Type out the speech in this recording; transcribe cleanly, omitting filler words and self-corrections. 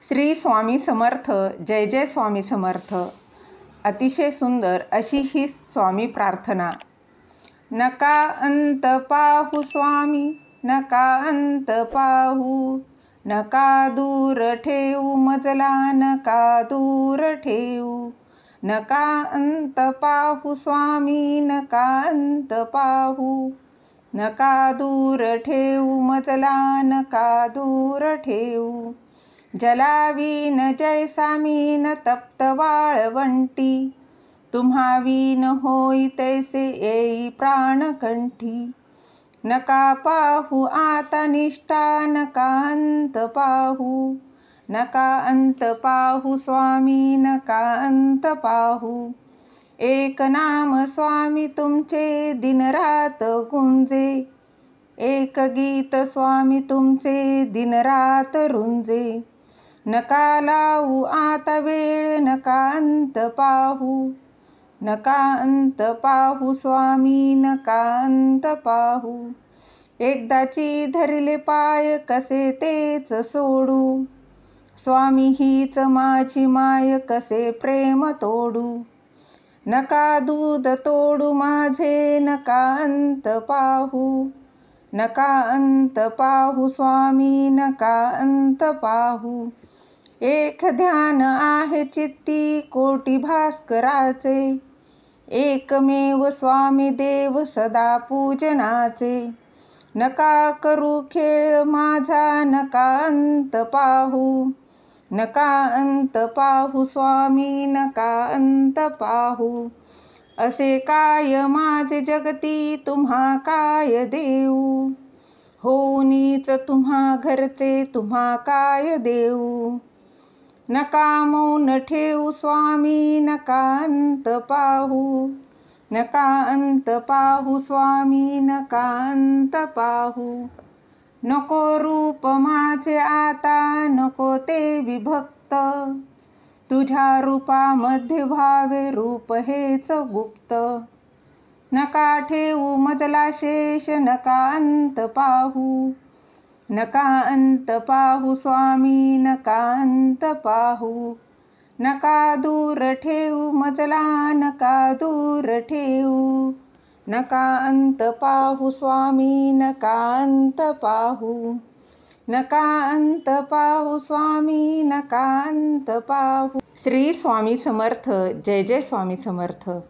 श्री स्वामी समर्थ. जय जय स्वामी समर्थ. अतिशय सुंदर अशी ही स्वामी प्रार्थना. नका अंत पाहू स्वामी, नका अंत पाहू, नका दूर ठेवू मजला, नका दूर ठेवू, नका अंत पाहू स्वामी, नका अंत पाहू, नका दूर ठेवू मजला, नका दूर ठेवू. जलावीन जैसा मीन तप्त वाळवंटी, तुम्हा वीन होई तैसे येई प्राणकंठी. नका पाहू आता निष्ठा, नका अंत पाहू, नका अंत पाहू स्वामी, नका अंत पाहू. एक नाम स्वामी तुमचे दिनरात गुंजे, एक गीत स्वामी तुमचे दिनरात रुंजे. नका लावू आता वेळ, नका अंत पाहू, नका अंत पाहू स्वामी, नका अंत पाहू. एकदाची धरले पाय कसे तेच सोडू, स्वामी हीच माझी माय कसे प्रेम तोडू. नका दूध तोडू माझे, नका अंत पाहू, नका अंत पाहू स्वामी, नका अंत पाहू. एक ध्यान आहे चित्ती कोटी भास्कराचे, एकमेव स्वामी देव सदा पूजनाचे. नका करू खेळ माझा, नका अंत पाहू, नका अंत पाहू स्वामी, नका अंत पाहू. असे काय माझे जगती तुम्हा काय देऊ, होऊनीच तुम्हा घरचे तुम्हा काय देऊ. नका मौन ठेवू स्वामी, नका अंत पाहू, नका अंत पाहू स्वामी, नका अंत पाहू. नको रूप माझे आता, नको ते विभक्त, तुझ्या रूपामध्ये व्हावे रूप हेच गुप्त. नका ठेवू मजला शेष, नका अंत पाहू, नका अंत पाहू स्वामी, नका अंत पाहू. नका दूर ठेवू मजला, नका दूर ठेवू, नका अंत पाहू स्वामी, नका अंत पाहू. नका अंत पाहू स्वामी, नका अंत पाहू. श्री स्वामी समर्थ. जय जय स्वामी समर्थ.